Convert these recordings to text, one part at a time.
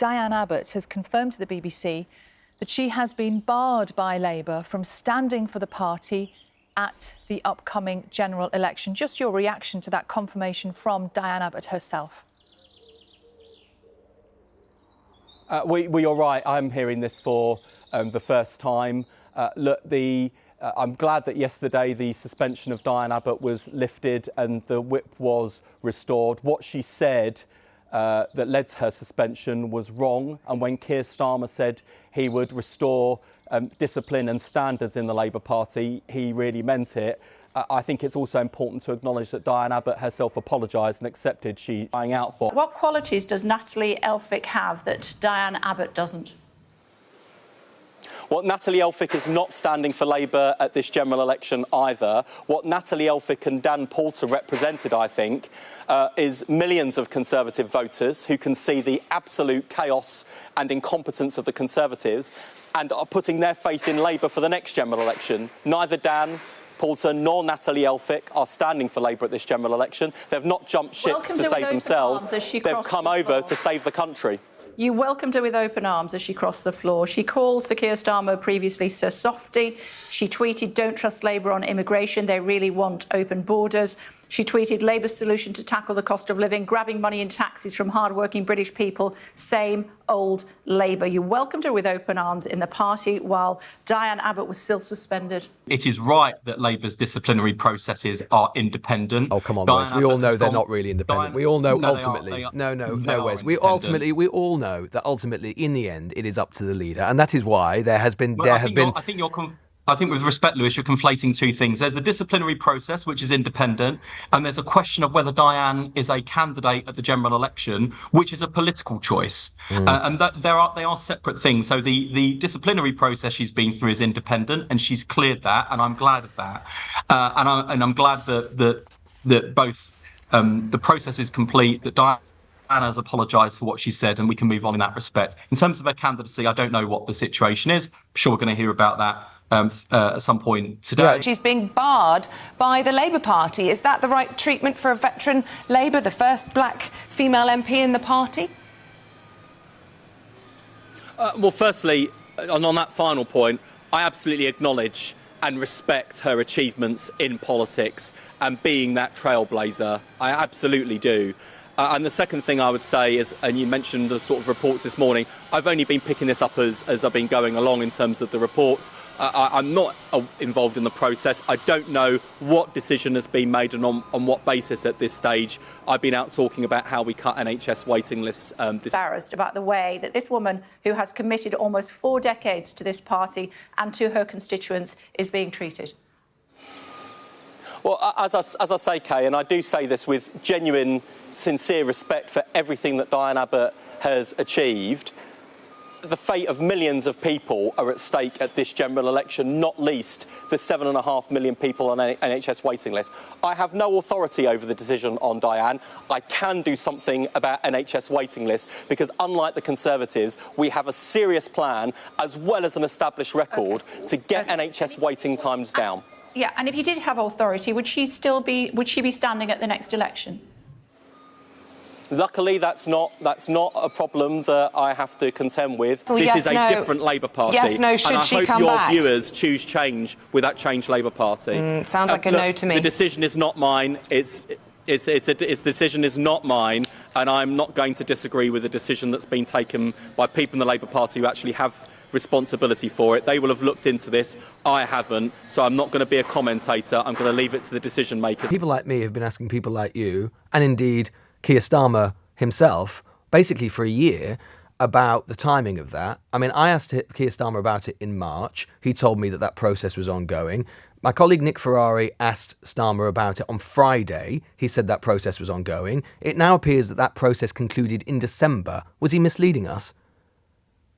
Diane Abbott has confirmed to the BBC that she has been barred by Labour from standing for the party at the upcoming general election. Just your reaction to that confirmation from Diane Abbott herself. You're right. I'm hearing this for the first time. Look, I'm glad that yesterday the suspension of Diane Abbott was lifted and the whip was restored. What she said that led to her suspension was wrong. And when Keir Starmer said he would restore discipline and standards in the Labour Party, he really meant it. I think it's also important to acknowledge that Diane Abbott herself apologised and accepted she's crying out for. What qualities does Natalie Elphicke have that Diane Abbott doesn't? Well, Natalie Elphicke is not standing for Labour at this general election either. What Natalie Elphicke and Dan Poulter represented, I think, is millions of Conservative voters who can see the absolute chaos and incompetence of the Conservatives and are putting their faith in Labour for the next general election. Neither Dan Poulter nor Natalie Elphicke are standing for Labour at this general election. They've not jumped ships to save themselves. They've come over to save the country. You welcomed her with open arms as she crossed the floor. She called Sir Keir Starmer previously Sir Softy. She tweeted, "Don't trust Labour on immigration. They really want open borders." She tweeted, "Labour's solution to tackle the cost of living, grabbing money in taxes from hard-working British people, same old Labour." You welcomed her with open arms in the party while Diane Abbott was still suspended. It is right that Labour's disciplinary processes are independent. Oh, come on, Wes. We all know they're not really independent. We all know ultimately. No, Wes. We all know that ultimately, in the end, it is up to the leader, and that is why there have been. I think with respect, Lewis, you're conflating two things. There's the disciplinary process, which is independent, and there's a question of whether Diane is a candidate at the general election, which is a political choice. And they are separate things. So the disciplinary process she's been through is independent, and she's cleared that, and I'm glad of that. And I'm glad that both the process is complete, that Diane has apologised for what she said, and we can move on in that respect. In terms of her candidacy, I don't know what the situation is. I'm sure we're going to hear about that at some point today. She's being barred by the Labour Party. Is that the right treatment for a veteran Labour, the first black female MP in the party? Well, firstly, on that final point, I absolutely acknowledge and respect her achievements in politics and being that trailblazer. I absolutely do. And the second thing I would say is, and you mentioned the sort of reports this morning, I've only been picking this up as I've been going along in terms of the reports. I'm not involved in the process. I don't know what decision has been made and on what basis at this stage. I've been out talking about how we cut NHS waiting lists. Embarrassed about the way that this woman, who has committed almost 4 decades to this party and to her constituents, is being treated. Well, as I say, Kay, and I do say this with genuine, sincere respect for everything that Diane Abbott has achieved, the fate of millions of people are at stake at this general election, not least the 7.5 million people on NHS waiting lists. I have no authority over the decision on Diane. I can do something about NHS waiting lists because, unlike the Conservatives, we have a serious plan as well as an established record to get NHS waiting times down. Yeah, and if you did have authority, would she be standing at the next election? Luckily, that's not a problem that I have to contend with. Well, this is a different Labour Party. Yes, no, should she come back? And I hope your viewers choose change with that Change Labour Party. Sounds like a no to me. The decision is not mine. Its decision is not mine, and I'm not going to disagree with the decision that's been taken by people in the Labour Party who actually have responsibility for it. They will have looked into this. I haven't, so I'm not going to be a commentator. I'm going to leave it to the decision makers. People like me have been asking people like you, and indeed Keir Starmer himself, basically for a year, about the timing of that. I mean, I asked Keir Starmer about it in March. He told me that process was ongoing. My colleague Nick Ferrari asked Starmer about it on Friday. He said that process was ongoing. It now appears that process concluded in December. Was he misleading us?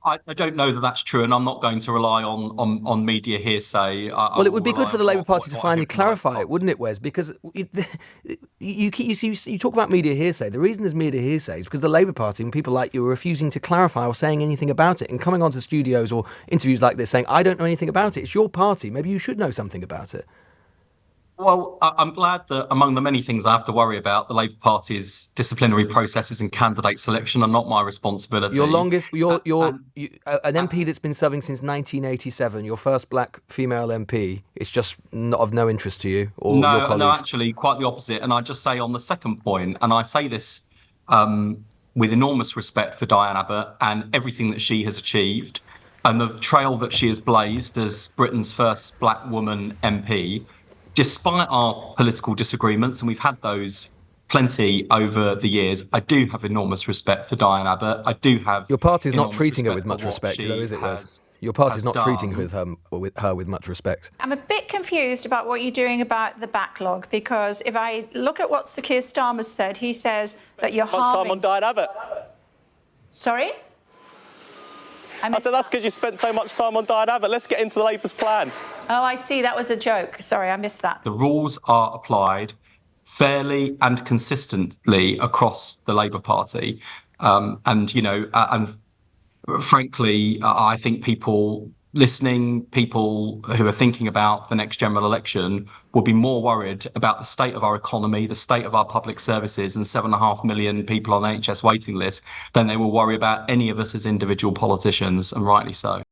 I don't know that that's true, and I'm not going to rely on media hearsay. Well, it would be good for the Labour Party to finally clarify it, wouldn't it, Wes? Because you talk about media hearsay. The reason there's media hearsay is because the Labour Party and people like you are refusing to clarify or saying anything about it and coming onto studios or interviews like this saying, I don't know anything about it. It's your party. Maybe you should know something about it. Well, I'm glad that among the many things I have to worry about, the Labour Party's disciplinary processes and candidate selection are not my responsibility. Your longest, an MP that's been serving since 1987, your first black female MP, it's just not of no interest to you or your colleagues? No, actually, quite the opposite. And I just say on the second point, and I say this with enormous respect for Diane Abbott and everything that she has achieved and the trail that she has blazed as Britain's first black woman MP, despite our political disagreements, and we've had those plenty over the years, I do have enormous respect for Diane Abbott. I do have. Your party's not treating her with much respect, though, is it, Wes? Your party's not treating her with much respect. I'm a bit confused about what you're doing about the backlog, because if I look at what Sir Keir Starmer said, he says that you're halving... time on Diane Abbott. Sorry? I said that's because you spent so much time on Diane Abbott. Let's get into the Labour's plan. Oh, I see. That was a joke. Sorry, I missed that. The rules are applied fairly and consistently across the Labour Party. And frankly, I think people listening, people who are thinking about the next general election will be more worried about the state of our economy, the state of our public services and 7.5 million people on the NHS waiting list than they will worry about any of us as individual politicians, and rightly so.